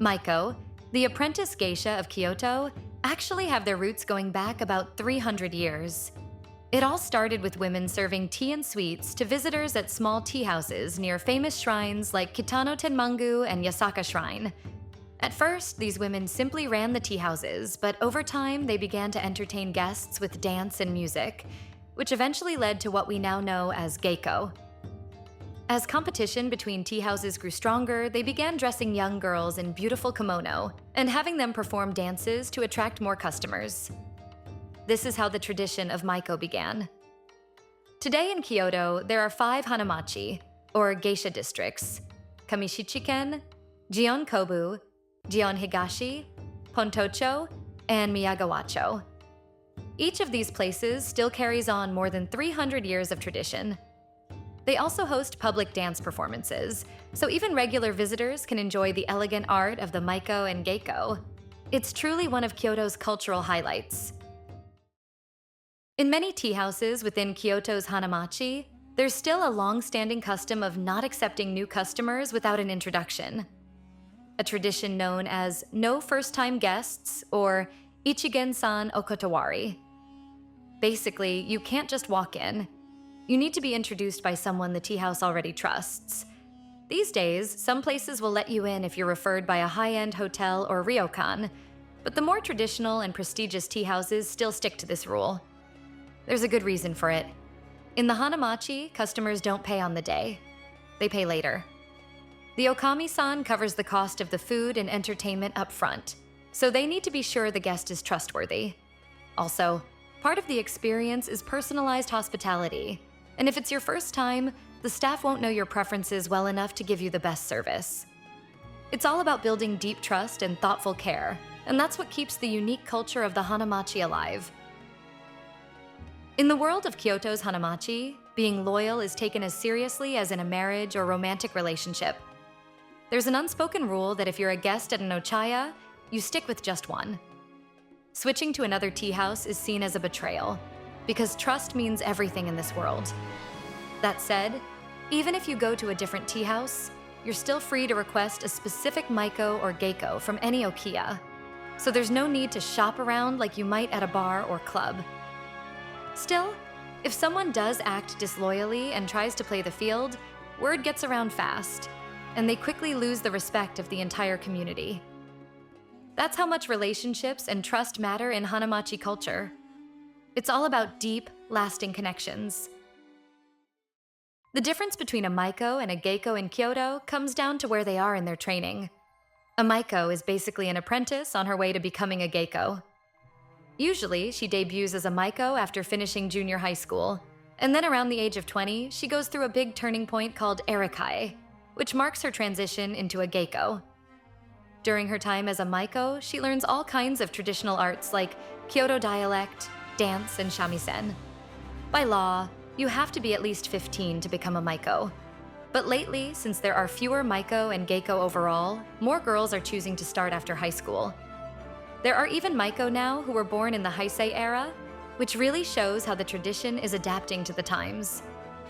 Maiko, the apprentice geisha of Kyoto, actually have their roots going back about 300 years. It all started with women serving tea and sweets to visitors at small tea houses near famous shrines like Kitano Tenmangu and Yasaka Shrine. At first, these women simply ran the tea houses, but over time they began to entertain guests with dance and music, which eventually led to what we now know as Geiko. As competition between tea houses grew stronger, they began dressing young girls in beautiful kimono and having them perform dances to attract more customers. This is how the tradition of Maiko began. Today in Kyoto, there are 5 Hanamachi, or geisha districts: Kamishichiken, Gion-Kobu, Gion-Higashi, Pontocho, and Miyagawacho. Each of these places still carries on more than 300 years of tradition. They also host public dance performances, so even regular visitors can enjoy the elegant art of the Maiko and Geiko. It's truly one of Kyoto's cultural highlights. In many tea houses within Kyoto's Hanamachi, there's still a long-standing custom of not accepting new customers without an introduction. A tradition known as no first-time guests, or Ichigen-san Okotowari. Basically, you can't just walk in. You need to be introduced by someone the tea house already trusts. These days, some places will let you in if you're referred by a high-end hotel or ryokan, but the more traditional and prestigious tea houses still stick to this rule. There's a good reason for it. In the Hanamachi, customers don't pay on the day. They pay later. The Okami-san covers the cost of the food and entertainment up front, so they need to be sure the guest is trustworthy. Also, part of the experience is personalized hospitality, and if it's your first time, the staff won't know your preferences well enough to give you the best service. It's all about building deep trust and thoughtful care, and that's what keeps the unique culture of the Hanamachi alive. In the world of Kyoto's Hanamachi, being loyal is taken as seriously as in a marriage or romantic relationship. There's an unspoken rule that if you're a guest at an ochaya, you stick with just one. Switching to another tea house is seen as a betrayal, because trust means everything in this world. That said, even if you go to a different tea house, you're still free to request a specific Maiko or Geiko from any okiya, so there's no need to shop around like you might at a bar or club. Still, if someone does act disloyally and tries to play the field, word gets around fast, and they quickly lose the respect of the entire community. That's how much relationships and trust matter in Hanamachi culture. It's all about deep, lasting connections. The difference between a Maiko and a Geiko in Kyoto comes down to where they are in their training. A Maiko is basically an apprentice on her way to becoming a Geiko. Usually, she debuts as a Maiko after finishing junior high school, and then around the age of 20, she goes through a big turning point called Erikai, which marks her transition into a Geiko. During her time as a Maiko, she learns all kinds of traditional arts like Kyoto dialect, dance, and shamisen. By law, you have to be at least 15 to become a Maiko. But lately, since there are fewer Maiko and Geiko overall, more girls are choosing to start after high school. There are even Maiko now who were born in the Heisei era, which really shows how the tradition is adapting to the times.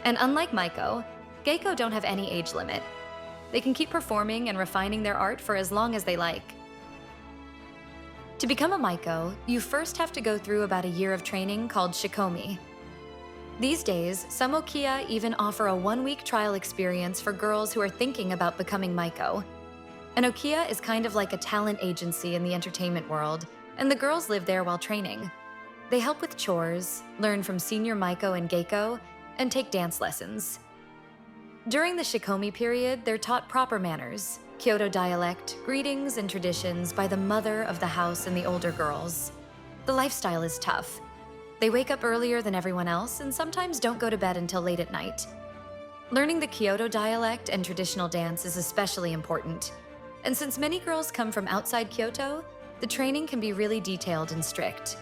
And unlike Maiko, Geiko don't have any age limit. They can keep performing and refining their art for as long as they like. To become a Maiko, you first have to go through about a year of training called shikomi. These days, some okiya even offer a 1-week trial experience for girls who are thinking about becoming Maiko. An okiya is kind of like a talent agency in the entertainment world, and the girls live there while training. They help with chores, learn from senior Maiko and Geiko, and take dance lessons. During the shikomi period, they're taught proper manners, Kyoto dialect, greetings, and traditions by the mother of the house and the older girls. The lifestyle is tough. They wake up earlier than everyone else and sometimes don't go to bed until late at night. Learning the Kyoto dialect and traditional dance is especially important. And since many girls come from outside Kyoto, the training can be really detailed and strict.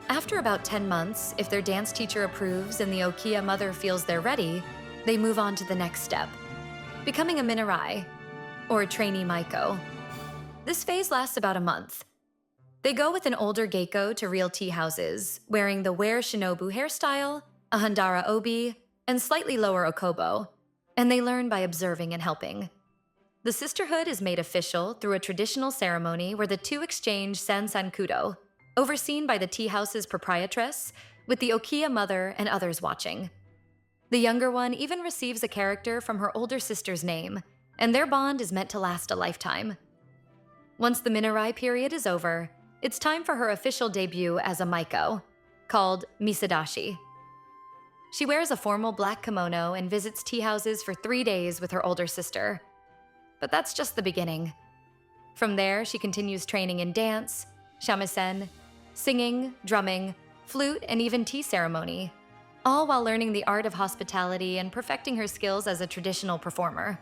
After about 10 months, if their dance teacher approves and the okiya mother feels they're ready, they move on to the next step, becoming a minarai, or a trainee Maiko. This phase lasts about a month. They go with an older Geiko to real tea houses, wearing the wear shinobu hairstyle, a handara obi, and slightly lower okobo, and they learn by observing and helping. The sisterhood is made official through a traditional ceremony where the two exchange sansankudo, overseen by the tea house's proprietress, with the Okiya mother and others watching. The younger one even receives a character from her older sister's name, and their bond is meant to last a lifetime. Once the Minarai period is over, it's time for her official debut as a Maiko, called Misadashi. She wears a formal black kimono and visits tea houses for 3 days with her older sister. But that's just the beginning. From there, she continues training in dance, shamisen, singing, drumming, flute, and even tea ceremony, all while learning the art of hospitality and perfecting her skills as a traditional performer.